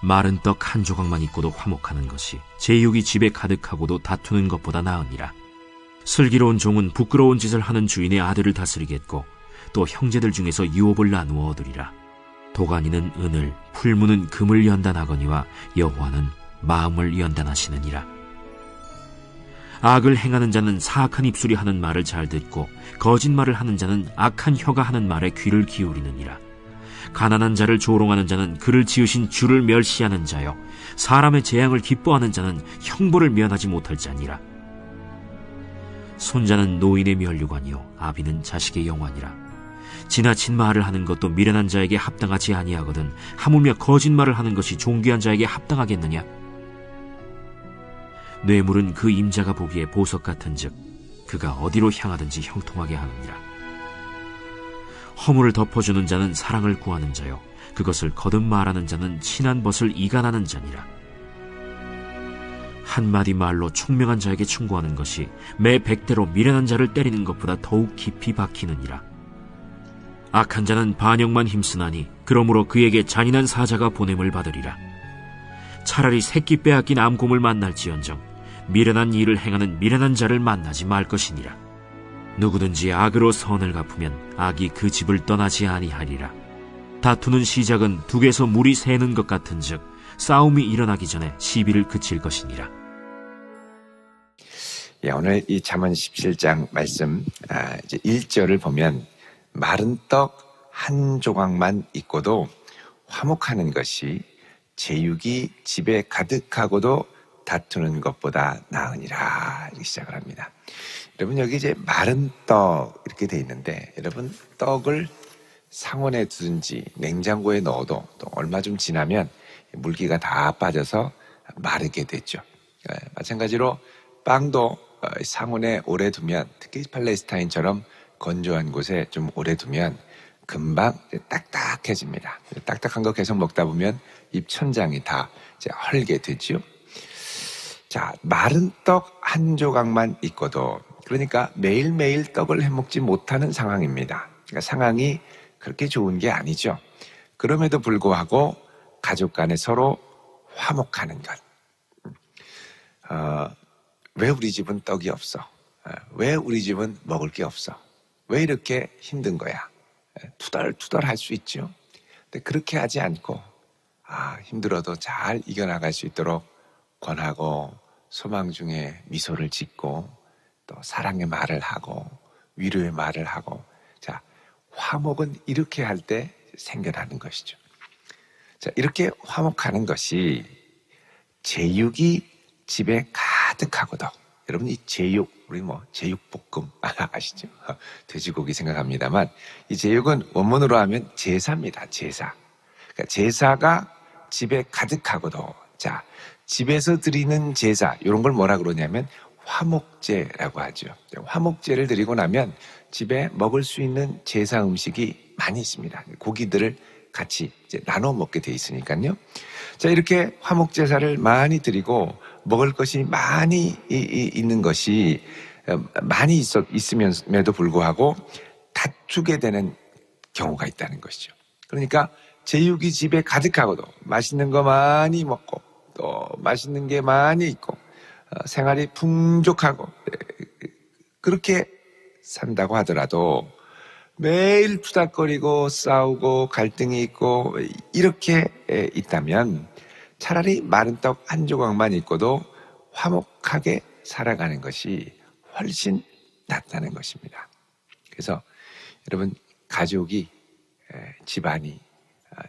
마른 떡 한 조각만 있고도 화목하는 것이 제육이 집에 가득하고도 다투는 것보다 나으니라. 슬기로운 종은 부끄러운 짓을 하는 주인의 아들을 다스리겠고 또 형제들 중에서 유업을 나누어 얻으리라. 도가니는 은을, 풀무는 금을 연단하거니와 여호와는 마음을 연단하시느니라. 악을 행하는 자는 사악한 입술이 하는 말을 잘 듣고 거짓말을 하는 자는 악한 혀가 하는 말에 귀를 기울이느니라. 가난한 자를 조롱하는 자는 그를 지으신 주를 멸시하는 자요, 사람의 재앙을 기뻐하는 자는 형벌을 면하지 못할 자니라. 손자는 노인의 면류관이요 아비는 자식의 영환이라. 지나친 말을 하는 것도 미련한 자에게 합당하지 아니하거든 하물며 거짓말을 하는 것이 존귀한 자에게 합당하겠느냐? 뇌물은 그 임자가 보기에 보석 같은즉 그가 어디로 향하든지 형통하게 하느니라. 허물을 덮어주는 자는 사랑을 구하는 자요 그것을 거듭 말하는 자는 친한 벗을 이간하는 자니라. 한마디 말로 총명한 자에게 충고하는 것이 매 100대로 미련한 자를 때리는 것보다 더욱 깊이 박히느니라. 악한 자는 반역만 힘쓰나니 그러므로 그에게 잔인한 사자가 보냄을 받으리라. 차라리 새끼 빼앗긴 암곰을 만날지언정 미련한 일을 행하는 미련한 자를 만나지 말 것이니라. 누구든지 악으로 선을 갚으면 악이 그 집을 떠나지 아니하리라. 다투는 시작은 둑에서 물이 새는 것 같은즉 싸움이 일어나기 전에 시비를 그칠 것이니라. 오늘 이 잠언 17장 말씀 이제 1절을 보면 마른 떡 한 조각만 있고도 화목하는 것이 제육이 집에 가득하고도 다투는 것보다 나으니라 이렇게 시작을 합니다. 여러분 여기 이제 마른 떡 이렇게 돼 있는데 여러분 떡을 상온에 두든지 냉장고에 넣어도 또 얼마 좀 지나면 물기가 다 빠져서 마르게 되죠. 마찬가지로 빵도 상온에 오래 두면 특히 팔레스타인처럼 건조한 곳에 좀 오래 두면 금방 딱딱해집니다. 딱딱한 거 계속 먹다 보면 입 천장이 다 이제 헐게 되죠. 자, 마른 떡 한 조각만 있고도 그러니까 매일매일 떡을 해먹지 못하는 상황입니다. 그러니까 상황이 그렇게 좋은 게 아니죠. 그럼에도 불구하고 가족 간에 서로 화목하는 것. 왜 우리 집은 떡이 없어? 왜 우리 집은 먹을 게 없어? 왜 이렇게 힘든 거야? 투덜투덜 할 수 있죠. 근데 그렇게 하지 않고 힘들어도 잘 이겨나갈 수 있도록 권하고 소망 중에 미소를 짓고 또 사랑의 말을 하고 위로의 말을 하고 자, 화목은 이렇게 할 때 생겨나는 것이죠. 자, 이렇게 화목하는 것이 제육이 집에 가득하고도 여러분 이 제육 우리 제육볶음 아시죠? 돼지고기 생각합니다만 이 제육은 원문으로 하면 제사입니다. 제사. 그러니까 제사가 집에 가득하고도 자 집에서 드리는 제사 이런 걸 뭐라 그러냐면 화목제라고 하죠. 화목제를 드리고 나면 집에 먹을 수 있는 제사 음식이 많이 있습니다. 고기들을 같이 이제 나눠 먹게 돼 있으니까요. 자, 이렇게 화목제사를 많이 드리고 먹을 것이 많이 있는 것이 많이 있음에도 불구하고 다투게 되는 경우가 있다는 것이죠. 그러니까 제육이 집에 가득하고도 맛있는 거 많이 먹고 또 맛있는 게 많이 있고 생활이 풍족하고 그렇게 산다고 하더라도 매일 투닥거리고 싸우고 갈등이 있고 이렇게 있다면 차라리 마른 떡 한 조각만 있고도 화목하게 살아가는 것이 훨씬 낫다는 것입니다. 그래서 여러분 가족이 집안이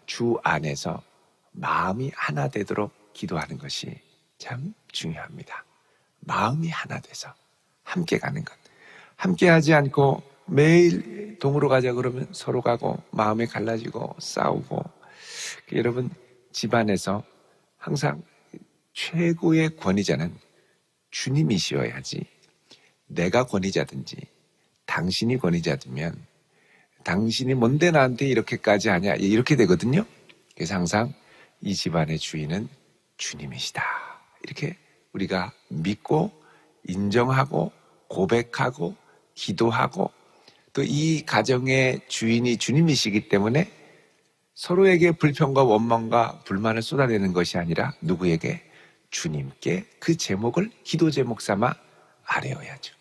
주 안에서 마음이 하나 되도록 기도하는 것이 참 중요합니다. 마음이 하나 돼서 함께 가는 것. 함께 하지 않고 매일 동으로 가자 그러면 서로 가고 마음이 갈라지고 싸우고 여러분 집안에서 항상 최고의 권위자는 주님이시어야지 내가 권위자든지 당신이 권위자면 당신이 뭔데 나한테 이렇게까지 하냐 이렇게 되거든요. 그래서 항상 이 집안의 주인은 주님이시다 이렇게 우리가 믿고 인정하고 고백하고 기도하고 또 이 가정의 주인이 주님이시기 때문에 서로에게 불평과 원망과 불만을 쏟아내는 것이 아니라 누구에게? 주님께 그 제목을 기도 제목 삼아 아뢰어야죠.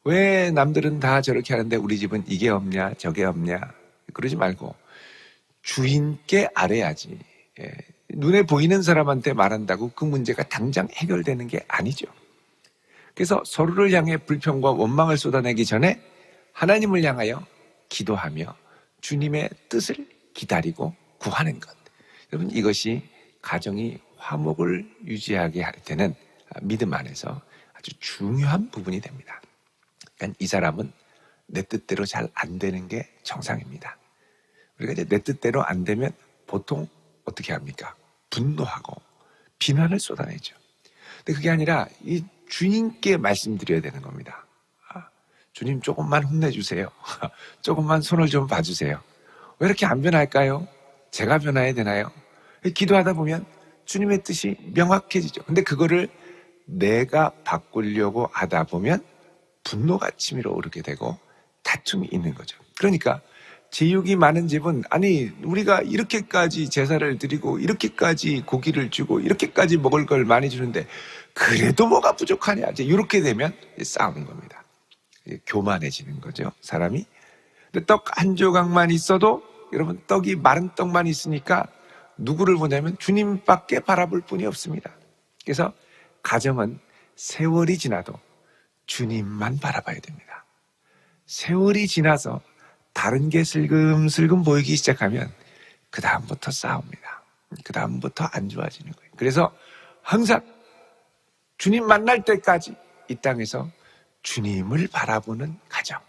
왜 남들은 다 저렇게 하는데 우리 집은 이게 없냐 저게 없냐 그러지 말고 주인께 아뢰야지. 눈에 보이는 사람한테 말한다고 그 문제가 당장 해결되는 게 아니죠. 그래서 서로를 향해 불평과 원망을 쏟아내기 전에 하나님을 향하여 기도하며 주님의 뜻을 기다리고 구하는 것. 여러분, 이것이 가정이 화목을 유지하게 할 때는 믿음 안에서 아주 중요한 부분이 됩니다. 그러니까 이 사람은 내 뜻대로 잘 안 되는 게 정상입니다. 우리가 이제 내 뜻대로 안 되면 보통 어떻게 합니까? 분노하고 비난을 쏟아내죠. 근데 그게 아니라 이 주님께 말씀드려야 되는 겁니다. 주님 조금만 혼내주세요. 조금만 손을 좀 봐주세요. 왜 이렇게 안 변할까요? 제가 변화해야 되나요? 기도하다 보면 주님의 뜻이 명확해지죠. 근데 그거를 내가 바꾸려고 하다 보면 분노가 치밀어 오르게 되고 다툼이 있는 거죠. 그러니까 제육이 많은 집은 아니 우리가 이렇게까지 제사를 드리고 이렇게까지 고기를 주고 이렇게까지 먹을 걸 많이 주는데 그래도 뭐가 부족하냐. 이제 이렇게 되면 싸우는 겁니다. 교만해지는 거죠, 사람이. 근데 떡 한 조각만 있어도 여러분 떡이 마른 떡만 있으니까 누구를 보냐면 주님밖에 바라볼 뿐이 없습니다. 그래서 가정은 세월이 지나도 주님만 바라봐야 됩니다. 세월이 지나서 다른 게 슬금슬금 보이기 시작하면 그 다음부터 싸웁니다. 그 다음부터 안 좋아지는 거예요. 그래서 항상 주님 만날 때까지 이 땅에서 주님을 바라보는 가정,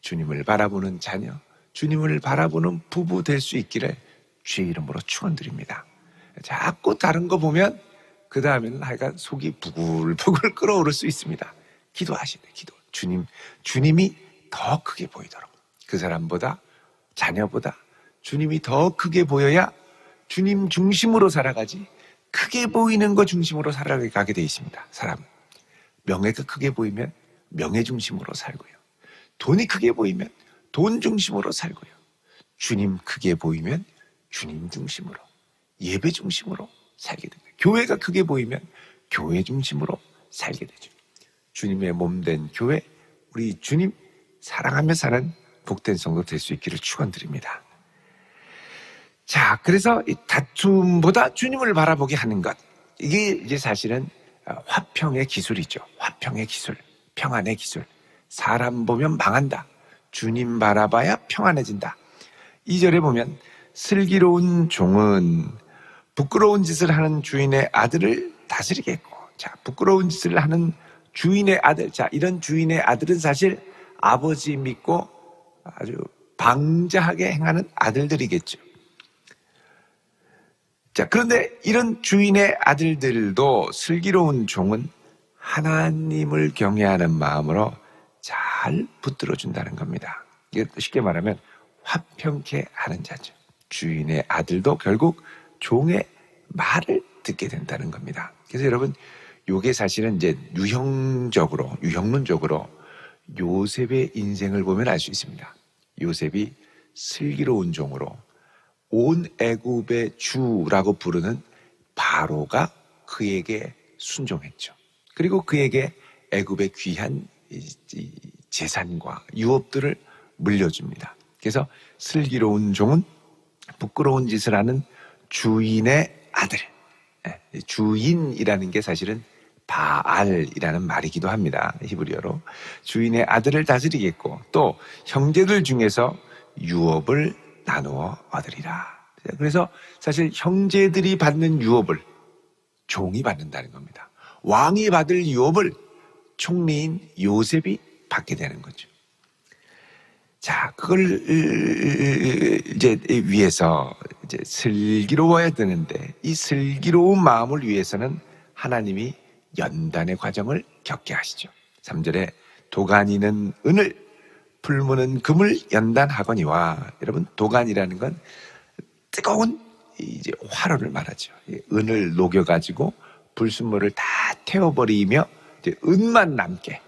주님을 바라보는 자녀, 주님을 바라보는 부부 될 수 있기를 주의 이름으로 축원드립니다. 자꾸 다른 거 보면 그 다음에는 하여간 속이 부글부글 끓어오를 수 있습니다. 기도하시네, 기도. 주님이 더 크게 보이도록. 그 사람보다, 자녀보다 주님이 더 크게 보여야 주님 중심으로 살아가지 크게 보이는 거 중심으로 살아가게 돼 있습니다. 사람은. 명예가 크게 보이면 명예 중심으로 살고요. 돈이 크게 보이면 돈 중심으로 살고요. 주님 크게 보이면 주님 중심으로, 예배 중심으로 살게 됩니다. 교회가 크게 보이면 교회 중심으로 살게 되죠. 주님의 몸된 교회, 우리 주님 사랑하며 사는 복된 성도 될 수 있기를 축원드립니다. 자, 그래서 이 다툼보다 주님을 바라보게 하는 것, 이게 이제 사실은 화평의 기술이죠. 화평의 기술, 평안의 기술. 사람 보면 망한다. 주님 바라봐야 평안해진다. 2절에 보면 슬기로운 종은 부끄러운 짓을 하는 주인의 아들을 다스리겠고, 자, 부끄러운 짓을 하는 주인의 아들, 자, 이런 주인의 아들은 사실 아버지 믿고 아주 방자하게 행하는 아들들이겠죠. 자, 그런데 이런 주인의 아들들도 슬기로운 종은 하나님을 경외하는 마음으로 잘 붙들어 준다는 겁니다. 이게 쉽게 말하면 화평케 하는 자죠. 주인의 아들도 결국 종의 말을 듣게 된다는 겁니다. 그래서 여러분, 이게 사실은 이제 유형론적으로 요셉의 인생을 보면 알 수 있습니다. 요셉이 슬기로운 종으로 온 애굽의 주라고 부르는 바로가 그에게 순종했죠. 그리고 그에게 애굽의 귀한 재산과 유업들을 물려줍니다. 그래서 슬기로운 종은 부끄러운 짓을 하는 주인의 아들. 주인이라는 게 사실은 바알이라는 말이기도 합니다. 히브리어로. 주인의 아들을 다스리겠고 또 형제들 중에서 유업을 나누어 얻으리라. 그래서 사실 형제들이 받는 유업을 종이 받는다는 겁니다. 왕이 받을 유업을 총리인 요셉이 받게 되는 거죠. 자, 그걸 이제 위해서 이제 슬기로워야 되는데 이 슬기로운 마음을 위해서는 하나님이 연단의 과정을 겪게 하시죠. 3절에 도가니는 은을, 풀무는 금을 연단하거니와. 여러분, 도가니라는 건 뜨거운 이제 화로를 말하죠. 은을 녹여가지고 불순물을 다 태워버리며 이제 은만 남게.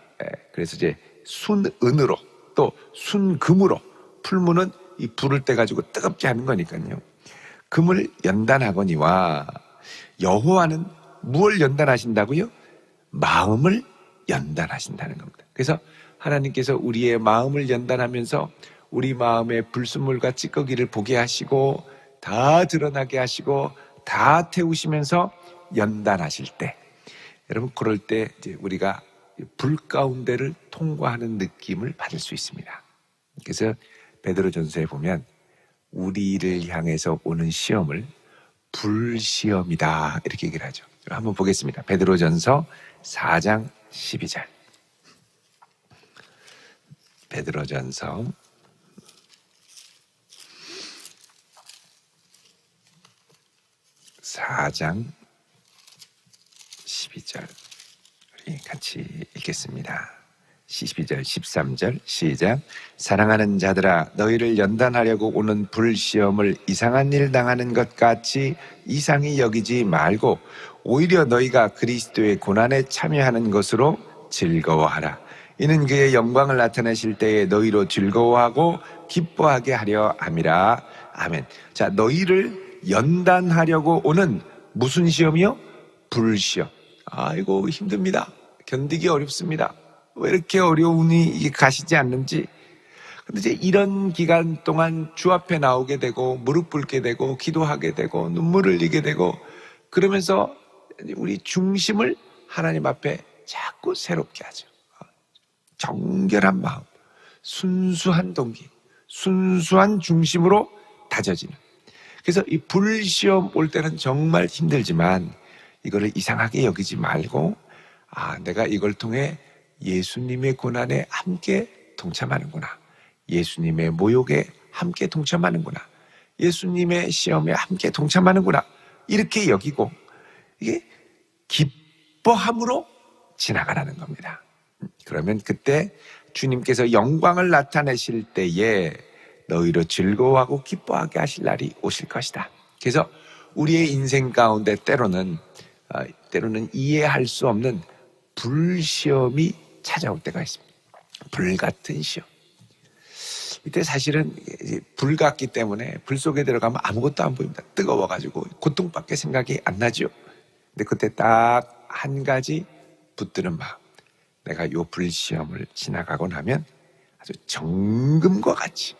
그래서 이제 순은으로 또 순금으로, 풀무는 이 불을 떼 가지고 뜨겁게 하는 거니까요. 금을 연단하거니와 여호와는 무엇을 연단하신다고요? 마음을 연단하신다는 겁니다. 그래서 하나님께서 우리의 마음을 연단하면서 우리 마음의 불순물과 찌꺼기를 보게 하시고 다 드러나게 하시고 다 태우시면서 연단하실 때, 여러분 그럴 때 이제 우리가 불 가운데를 통과하는 느낌을 받을 수 있습니다. 그래서 베드로전서에 보면 우리를 향해서 오는 시험을 불시험이다 이렇게 얘기를 하죠. 한번 보겠습니다. 베드로전서 4장 12절. 베드로전서 4장 12절 우리 같이 읽겠습니다. 12절 13절 시작. 사랑하는 자들아 너희를 연단하려고 오는 불시험을 이상한 일 당하는 것 같이 이상히 여기지 말고 오히려 너희가 그리스도의 고난에 참여하는 것으로 즐거워하라. 이는 그의 영광을 나타내실 때에 너희로 즐거워하고 기뻐하게 하려 함이라. 아멘. 자, 너희를 연단하려고 오는 무슨 시험이요? 불시험. 아이고 힘듭니다. 견디기 어렵습니다. 왜 이렇게 어려우니 이게 가시지 않는지. 근데 이제 이런 기간 동안 주 앞에 나오게 되고 무릎 꿇게 되고 기도하게 되고 눈물을 흘리게 되고 그러면서 우리 중심을 하나님 앞에 자꾸 새롭게 하죠. 정결한 마음, 순수한 동기, 순수한 중심으로 다져지는. 그래서 이 불시험 올 때는 정말 힘들지만 이거를 이상하게 여기지 말고 내가 이걸 통해 예수님의 고난에 함께 동참하는구나. 예수님의 모욕에 함께 동참하는구나. 예수님의 시험에 함께 동참하는구나. 이렇게 여기고 이게 기뻐함으로 지나가라는 겁니다. 그러면 그때 주님께서 영광을 나타내실 때에 너희로 즐거워하고 기뻐하게 하실 날이 오실 것이다. 그래서 우리의 인생 가운데 때로는 이해할 수 없는 불시험이 찾아올 때가 있습니다. 불같은 시험. 이때 사실은 불 같기 때문에 불 속에 들어가면 아무것도 안 보입니다. 뜨거워가지고 고통밖에 생각이 안 나죠. 근데 그때 딱 한 가지 붙드는 마음. 내가 요 불시험을 지나가고 나면 아주 정금과 같이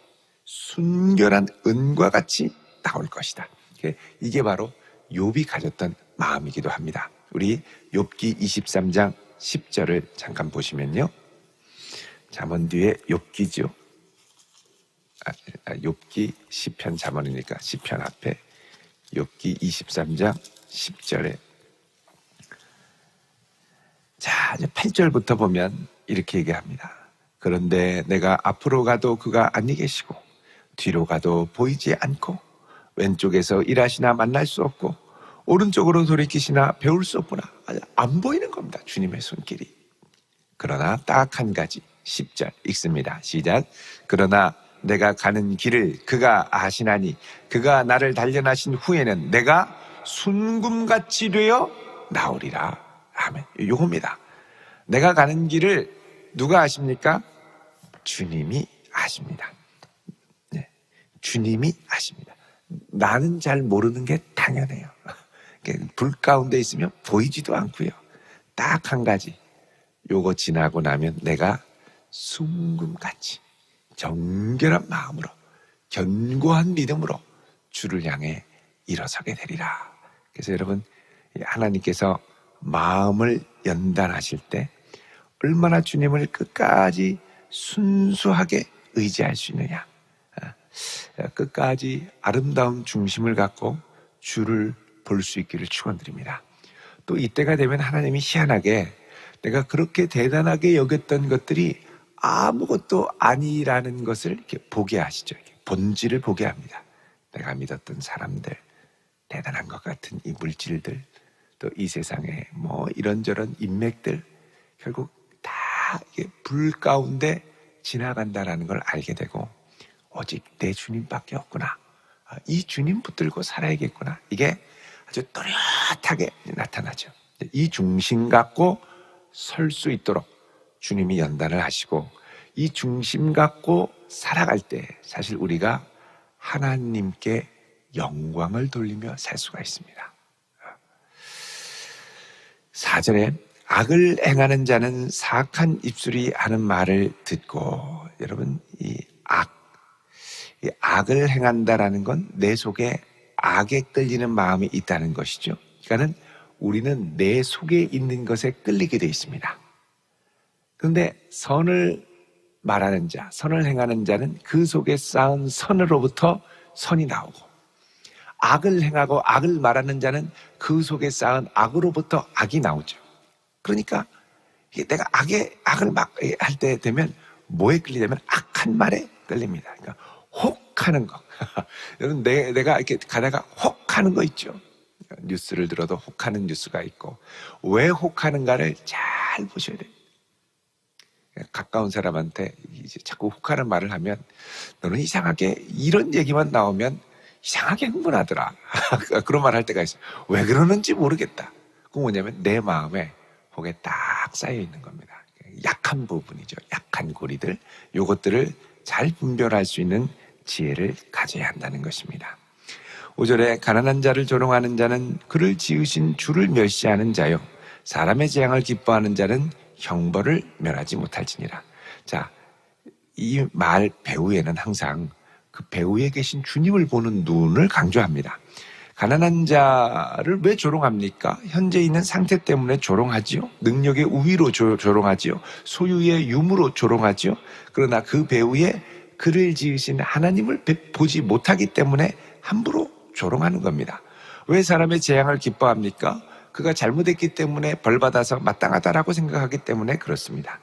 순결한 은과 같이 나올 것이다. 이게 바로 욥이 가졌던 마음이기도 합니다. 우리 욥기 23장 10절을 잠깐 보시면요. 잠언 뒤에 욥기죠. 욥기 시편 잠언이니까 시편 앞에 욥기 23장 10절에 자, 이제 8절부터 보면 이렇게 얘기합니다. 그런데 내가 앞으로 가도 그가 아니 계시고 뒤로 가도 보이지 않고 왼쪽에서 일하시나 만날 수 없고 오른쪽으로 돌이키시나 배울 수 없구나. 안 보이는 겁니다. 주님의 손길이. 그러나 딱 한 가지 10절 읽습니다. 시작. 그러나 내가 가는 길을 그가 아시나니 그가 나를 단련하신 후에는 내가 순금같이 되어 나오리라. 아멘. 요겁니다. 내가 가는 길을 누가 아십니까? 주님이 아십니다. 네. 주님이 아십니다. 나는 잘 모르는 게 당연해요. 불 가운데 있으면 보이지도 않고요. 딱 한 가지. 요거 지나고 나면 내가 순금같이 정결한 마음으로 견고한 믿음으로 주를 향해 일어서게 되리라. 그래서 여러분 하나님께서 마음을 연단하실 때 얼마나 주님을 끝까지 순수하게 의지할 수 있느냐. 끝까지 아름다운 중심을 갖고 주를 볼 수 있기를 축원드립니다. 또 이때가 되면 하나님이 희한하게 내가 그렇게 대단하게 여겼던 것들이 아무것도 아니라는 것을 이렇게 보게 하시죠. 본질을 보게 합니다. 내가 믿었던 사람들, 대단한 것 같은 이 물질들, 또 이 세상에 뭐 이런저런 인맥들, 결국 다 이게 불 가운데 지나간다라는 걸 알게 되고 오직 내 주님밖에 없구나. 이 주님 붙들고 살아야겠구나. 이게 아주 또렷하게 나타나죠. 이 중심 갖고 설 수 있도록 주님이 연단을 하시고 이 중심 갖고 살아갈 때 사실 우리가 하나님께 영광을 돌리며 살 수가 있습니다. 4절에 악을 행하는 자는 사악한 입술이 하는 말을 듣고, 여러분 이 악을 행한다라는 건 내 속에 악에 끌리는 마음이 있다는 것이죠. 그러니까 우리는 내 속에 있는 것에 끌리게 되어 있습니다. 그런데 선을 말하는 자, 선을 행하는 자는 그 속에 쌓은 선으로부터 선이 나오고, 악을 행하고 악을 말하는 자는 그 속에 쌓은 악으로부터 악이 나오죠. 그러니까 내가 악을 막 할 때 되면 뭐에 끌리냐면 악한 말에 끌립니다. 그러니까 혹하는 거. 여러분, 내가 이렇게 가다가 혹하는 거 있죠. 뉴스를 들어도 혹하는 뉴스가 있고, 왜 혹하는가를 잘 보셔야 돼요. 가까운 사람한테 이제 자꾸 혹하는 말을 하면, 너는 이상하게 이런 얘기만 나오면 이상하게 흥분하더라. 그런 말 할 때가 있어요. 왜 그러는지 모르겠다. 그건 뭐냐면 내 마음에 혹에 딱 쌓여 있는 겁니다. 약한 부분이죠. 약한 고리들. 요것들을 잘 분별할 수 있는 지혜를 가져야 한다는 것입니다. 5절에 가난한 자를 조롱하는 자는 그를 지으신 주를 멸시하는 자요, 사람의 재앙을 기뻐하는 자는 형벌을 면하지 못할지니라. 자, 이 말 배후에는 항상 그 배후에 계신 주님을 보는 눈을 강조합니다. 가난한 자를 왜 조롱합니까? 현재 있는 상태 때문에 조롱하지요. 능력의 우위로 조롱하지요. 소유의 유무로 조롱하지요. 그러나 그 배후에 그를 지으신 하나님을 보지 못하기 때문에 함부로 조롱하는 겁니다. 왜 사람의 재앙을 기뻐합니까? 그가 잘못했기 때문에 벌받아서 마땅하다라고 생각하기 때문에 그렇습니다.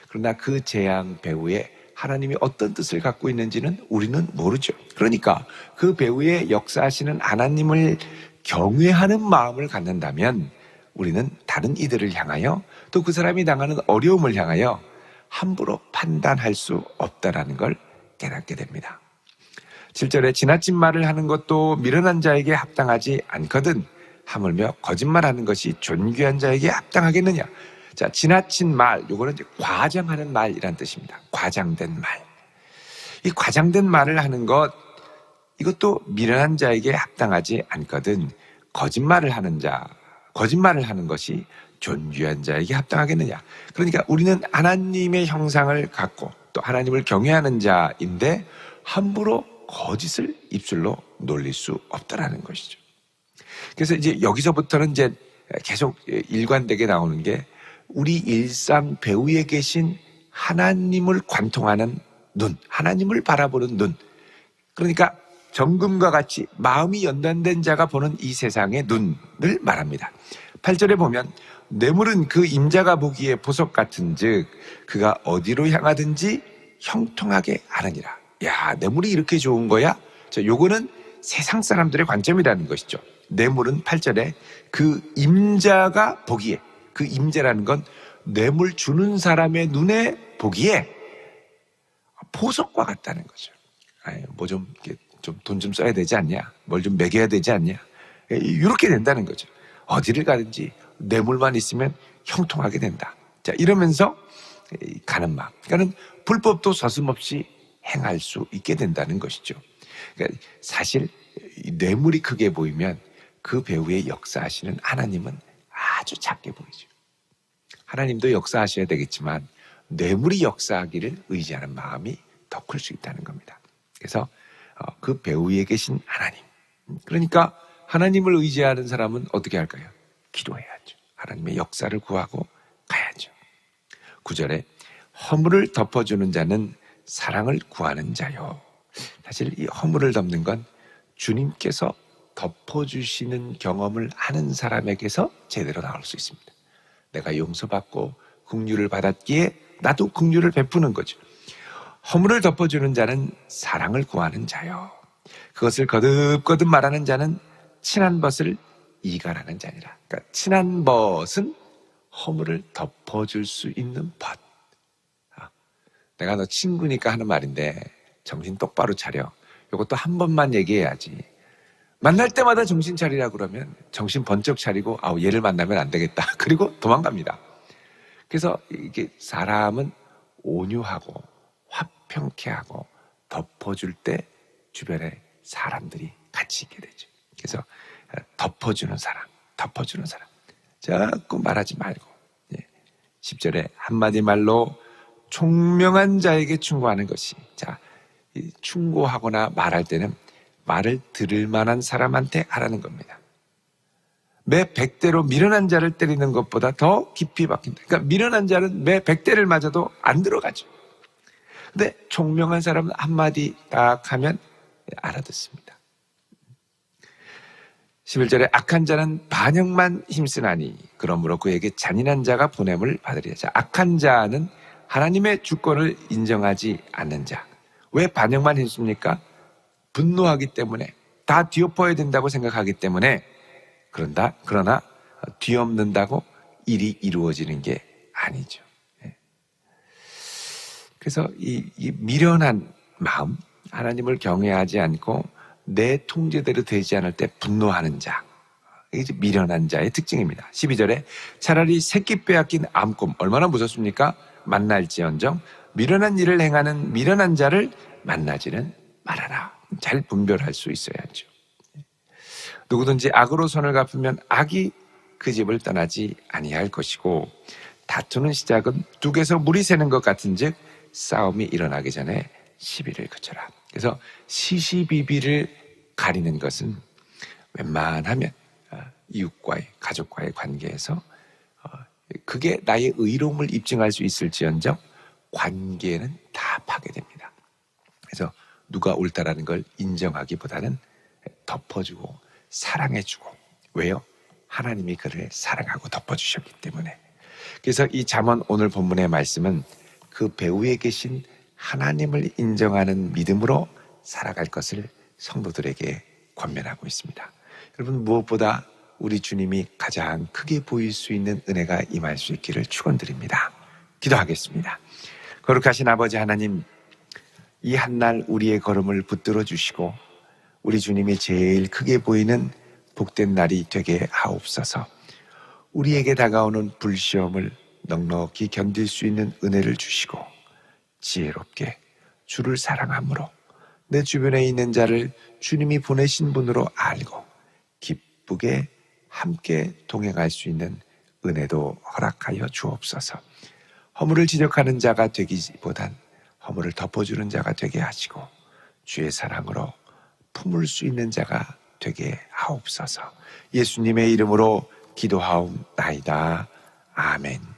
그러나 그 재앙 배후에 하나님이 어떤 뜻을 갖고 있는지는 우리는 모르죠. 그러니까 그 배후에 역사하시는 하나님을 경외하는 마음을 갖는다면 우리는 다른 이들을 향하여, 또 그 사람이 당하는 어려움을 향하여 함부로 판단할 수 없다라는 걸 깨닫게 됩니다. 7절에 지나친 말을 하는 것도 미련한 자에게 합당하지 않거든 하물며 거짓말하는 것이 존귀한 자에게 합당하겠느냐. 자, 지나친 말, 요거는 이제 과장하는 말이란 뜻입니다. 과장된 말. 이 과장된 말을 하는 것, 이것도 미련한 자에게 합당하지 않거든 거짓말을 하는 것이 존귀한 자에게 합당하겠느냐. 그러니까 우리는 하나님의 형상을 갖고 또 하나님을 경외하는 자인데 함부로 거짓을 입술로 놀릴 수 없다라는 것이죠. 그래서 이제 여기서부터는 이제 계속 일관되게 나오는 게, 우리 일상 배후에 계신 하나님을 관통하는 눈, 하나님을 바라보는 눈. 그러니까 정금과 같이 마음이 연단된 자가 보는 이 세상의 눈을 말합니다. 8절에 보면 뇌물은 그 임자가 보기에 보석 같은즉 그가 어디로 향하든지 형통하게 하느니라. 야, 뇌물이 이렇게 좋은 거야? 자, 요거는 세상 사람들의 관점이라는 것이죠. 뇌물은 8절에 그 임자가 보기에, 그 임자라는 건 뇌물 주는 사람의 눈에 보기에 보석과 같다는 거죠. 뭐 좀 돈 좀 써야 되지 않냐? 뭘 좀 매겨야 되지 않냐? 이렇게 된다는 거죠. 어디를 가든지 뇌물만 있으면 형통하게 된다. 자, 이러면서 가는 마음. 그러니까는 불법도 서슴없이 행할 수 있게 된다는 것이죠. 그러니까 사실 뇌물이 크게 보이면 그 배후에 역사하시는 하나님은 아주 작게 보이죠. 하나님도 역사하셔야 되겠지만 뇌물이 역사하기를 의지하는 마음이 더 클 수 있다는 겁니다. 그래서 그 배후에 계신 하나님, 그러니까 하나님을 의지하는 사람은 어떻게 할까요? 기도해야죠. 하나님의 역사를 구하고 가야죠. 9절에 허물을 덮어주는 자는 사랑을 구하는 자요. 사실 이 허물을 덮는 건 주님께서 덮어주시는 경험을 하는 사람에게서 제대로 나올 수 있습니다. 내가 용서받고 긍휼을 받았기에 나도 긍휼을 베푸는 거죠. 허물을 덮어주는 자는 사랑을 구하는 자요. 그것을 거듭거듭 말하는 자는 친한 벗을 이갈하는 자니라. 그러니까 친한 벗은 허물을 덮어줄 수 있는 벗. 내가 너 친구니까 하는 말인데 정신 똑바로 차려. 이것도 한 번만 얘기해야지. 만날 때마다 정신 차리라 그러면 정신 번쩍 차리고 얘를 만나면 안 되겠다. 그리고 도망갑니다. 그래서 이게 사람은 온유하고 가평케 하고 덮어줄 때 주변에 사람들이 같이 있게 되죠. 그래서 덮어주는 사람. 자꾸 말하지 말고 10절에 한마디 말로 총명한 자에게 충고하는 것이, 자, 충고하거나 말할 때는 말을 들을 만한 사람한테 하라는 겁니다. 매 100대로 미련한 자를 때리는 것보다 더 깊이 박힌다. 그러니까 미련한 자는 매 100대를 맞아도 안 들어가죠. 근데 총명한 사람은 한마디 딱 하면 알아듣습니다. 11절에 악한 자는 반역만 힘쓰나니 그러므로 그에게 잔인한 자가 보냄을 받으리라. 자, 악한 자는 하나님의 주권을 인정하지 않는 자. 왜 반역만 힘씁니까? 분노하기 때문에, 다 뒤엎어야 된다고 생각하기 때문에. 그러나 뒤엎는다고 일이 이루어지는 게 아니죠. 그래서 이 미련한 마음, 하나님을 경외하지 않고 내 통제대로 되지 않을 때 분노하는 자, 이게 미련한 자의 특징입니다. 12절에 차라리 새끼 빼앗긴 암곰, 얼마나 무섭습니까? 만날지언정 미련한 일을 행하는 미련한 자를 만나지는 말아라. 잘 분별할 수 있어야죠. 누구든지 악으로 손을 갚으면 악이 그 집을 떠나지 아니할 것이고, 다투는 시작은 둑에서 물이 새는 것 같은즉 싸움이 일어나기 전에 시비를 그쳐라. 그래서 시시비비를 가리는 것은 웬만하면 이웃과의, 가족과의 관계에서 그게 나의 의로움을 입증할 수 있을지언정 관계는 다 파괴됩니다. 그래서 누가 옳다라는 걸 인정하기보다는 덮어주고 사랑해주고. 왜요? 하나님이 그를 사랑하고 덮어주셨기 때문에. 그래서 이 잠언 오늘 본문의 말씀은 그 배후에 계신 하나님을 인정하는 믿음으로 살아갈 것을 성도들에게 권면하고 있습니다. 여러분, 무엇보다 우리 주님이 가장 크게 보일 수 있는 은혜가 임할 수 있기를 축원드립니다. 기도하겠습니다. 거룩하신 아버지 하나님, 이 한날 우리의 걸음을 붙들어 주시고 우리 주님이 제일 크게 보이는 복된 날이 되게 하옵소서. 우리에게 다가오는 불시험을 넉넉히 견딜 수 있는 은혜를 주시고 지혜롭게 주를 사랑함으로 내 주변에 있는 자를 주님이 보내신 분으로 알고 기쁘게 함께 동행할 수 있는 은혜도 허락하여 주옵소서. 허물을 지적하는 자가 되기보단 허물을 덮어주는 자가 되게 하시고 주의 사랑으로 품을 수 있는 자가 되게 하옵소서. 예수님의 이름으로 기도하옵나이다. 아멘.